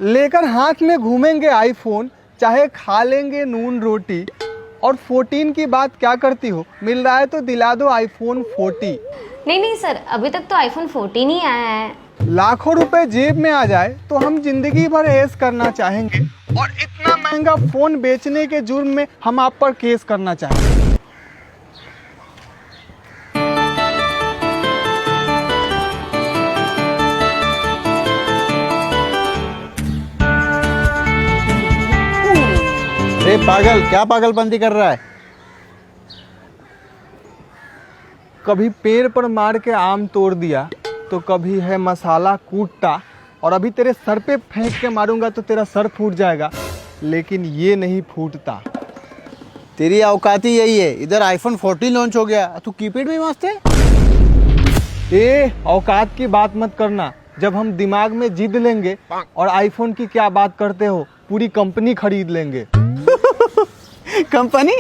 लेकर हाथ में घूमेंगे आईफोन, चाहे खा लेंगे नून रोटी। और 14 की बात क्या करती हो, मिल रहा है तो दिला दो आईफोन 40। नहीं नहीं सर, अभी तक तो आईफोन 14 ही आया है। लाखों रुपए जेब में आ जाए तो हम जिंदगी भर ऐश करना चाहेंगे, और इतना महंगा फोन बेचने के जुर्म में हम आप पर केस करना चाहेंगे। अरे पागल, क्या पागलपंती कर रहा है? कभी पेड़ पर मार के आम तोड़ दिया, तो कभी है मसाला कूटता, और अभी तेरे सर पे फेंक के मारूंगा तो तेरा सर फूट जाएगा, लेकिन ये नहीं फूटता। तेरी औकात ही यही है। इधर आईफोन 14 लॉन्च हो गया, तू कीपैड में ही मस्त है। ए, औकात की बात मत करना। जब हम दिमाग में जिद लेंगे, और आईफोन की क्या बात करते हो, पूरी कंपनी खरीद लेंगे। कंपनी?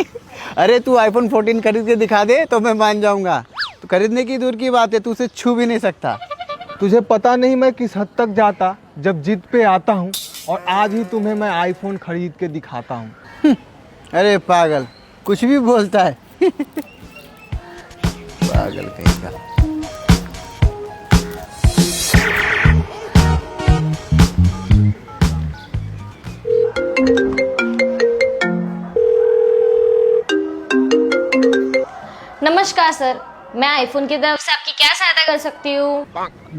अरे तू आईफोन 14 खरीद के दिखा दे तो मैं मान जाऊंगा। तो खरीदने की दूर की बात है, तू उसे छू भी नहीं सकता। तुझे पता नहीं मैं किस हद तक जाता जब जिद पे आता हूँ, और आज ही तुम्हें मैं आईफोन खरीद के दिखाता हूँ। अरे पागल, कुछ भी बोलता है। पागल कहीं का। नमस्कार सर, मैं आईफोन की तरफ से आपकी क्या सहायता कर सकती हूँ?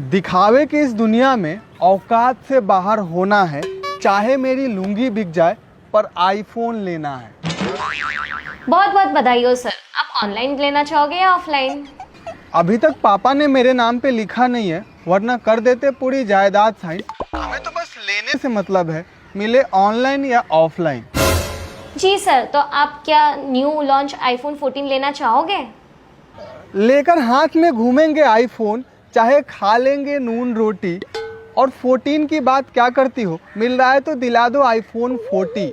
दिखावे की इस दुनिया में औकात से बाहर होना है। चाहे मेरी लुंगी बिक जाए, पर आईफोन लेना है। बहुत बहुत बधाई हो सर। आप ऑनलाइन लेना चाहोगे या ऑफलाइन? अभी तक पापा ने मेरे नाम पे लिखा नहीं है, वरना कर देते पूरी जायदाद साइन। हमें तो बस लेने से मतलब है, मिले ऑनलाइन या ऑफलाइन। जी सर, तो आप क्या न्यू लॉन्च आईफोन 14 लेना चाहोगे? लेकर हाथ में घूमेंगे आईफोन, चाहे खा लेंगे नून रोटी। और 14 की बात क्या करती हो, मिल रहा है तो दिला दो आईफोन 40।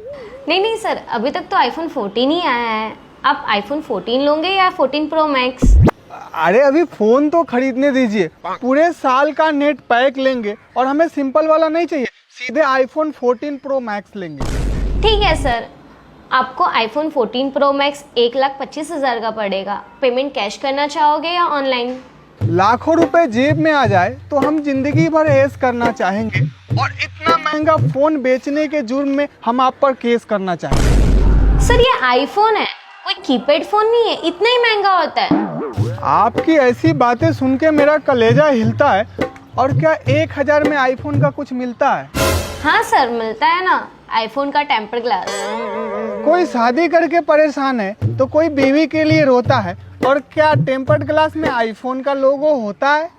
नहीं नहीं सर, अभी तक तो आईफोन 14 ही आया है। आप आईफोन 14 लोगे या 14 प्रो मैक्स? अरे अभी फोन तो खरीदने दीजिए। पूरे साल का नेट पैक लेंगे, और हमें सिंपल वाला नहीं चाहिए, सीधे आईफोन 14 प्रो मैक्स लेंगे। ठीक है सर, आपको आईफोन 14 प्रो मैक्स 1,25,000 का पड़ेगा। पेमेंट कैश करना चाहोगे या ऑनलाइन? लाखों रुपए जेब में आ जाए तो हम जिंदगी भर ऐश करना चाहेंगे, और इतना महंगा फोन बेचने के जुर्म में हम आप पर केस करना चाहेंगे। सर ये आईफोन है, कोई कीपैड फोन नहीं है, इतना ही महंगा होता है। आपकी ऐसी बातें सुन के मेरा कलेजा हिलता है। और क्या 1000 में आईफोन का कुछ मिलता है? हाँ सर, मिलता है ना, आईफोन का टेम्पर ग्लास। कोई शादी करके परेशान है तो कोई बीवी के लिए रोता है, और क्या टेम्पर्ड ग्लास में आईफोन का लोगो होता है?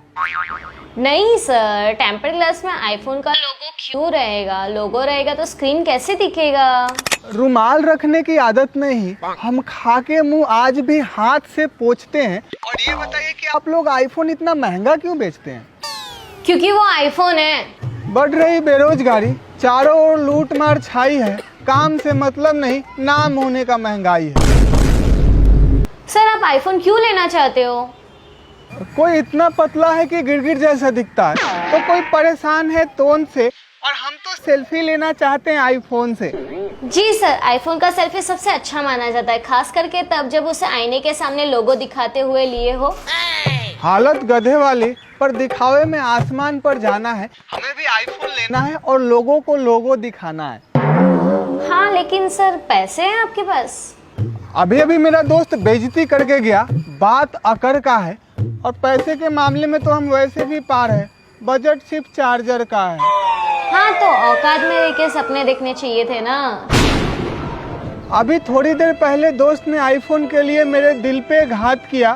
नहीं सर, टेम्पर ग्लास में आईफोन का लोगो क्यों रहेगा? लोगो रहेगा तो स्क्रीन कैसे दिखेगा? रुमाल रखने की आदत नहीं, हम खा के मुंह आज भी हाथ से पोंछते हैं। और ये बताइए कि आप लोग आईफोन इतना महंगा क्यों बेचते हैं? क्योंकि वो आईफोन है। बढ़ रही बेरोजगारी, चारों ओर लूट मार छाई है, काम से मतलब नहीं, नाम होने का महंगाई है। सर आप आईफोन क्यों लेना चाहते हो? कोई इतना पतला है कि गिरगिट जैसा दिखता है, तो कोई परेशान है टोन से, और हम तो सेल्फी लेना चाहते हैं आईफोन से। जी सर, आईफोन का सेल्फी सबसे अच्छा माना जाता है, खास करके तब जब उसे आईने के सामने लोगो दिखाते हुए लिए हो। हालत गधे वाली, पर दिखावे में आसमान पर जाना है। हमें भी आईफोन लेना है और लोगों को लोगो दिखाना है। हाँ लेकिन सर पैसे हैं आपके पास? अभी अभी मेरा दोस्त बेइज्जती करके गया, बात अकर का है। और पैसे के मामले में तो हम वैसे भी पार है, बजट सिर्फ चार्जर का है। हाँ तो औकात में रह के सपने देखने चाहिए थे ना। अभी थोड़ी देर पहले दोस्त ने आईफोन के लिए मेरे दिल पे घात किया,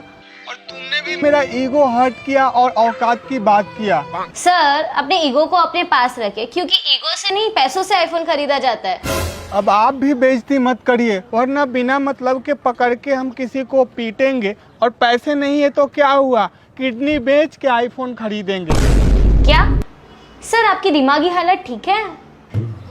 और तुमने भी मेरा ईगो हर्ट किया और औकात की बात किया। सर अपने ईगो को अपने पास रखे, क्योंकि ईगो से नहीं पैसों से आईफोन खरीदा जाता है। अब आप भी बेइज्जती मत करिए, वरना बिना मतलब के पकड़ के हम किसी को पीटेंगे, और पैसे नहीं है तो क्या हुआ, किडनी बेच के आईफोन खरीदेंगे। क्या सर आपकी दिमागी हालत ठीक है?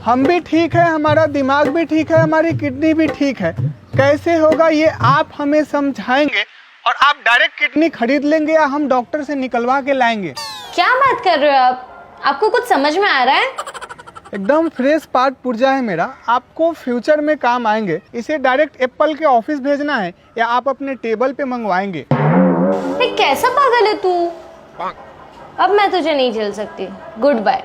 हम भी ठीक है, हमारा दिमाग भी ठीक है, हमारी किडनी भी ठीक है। कैसे होगा ये आप हमें समझाएंगे, और आप डायरेक्ट किडनी खरीद लेंगे या हम डॉक्टर से निकलवा के लाएंगे? क्या बात कर रहे हो आप? आपको कुछ समझ में आ रहा है? एकदम फ्रेश पार्ट पुर्जा है मेरा, आपको फ्यूचर में काम आएंगे। इसे डायरेक्ट एप्पल के ऑफिस भेजना है या आप अपने टेबल पे मंगवाएंगे? कैसा पागल है तू। अब मैं तुझे नहीं झेल सकती। Good bye.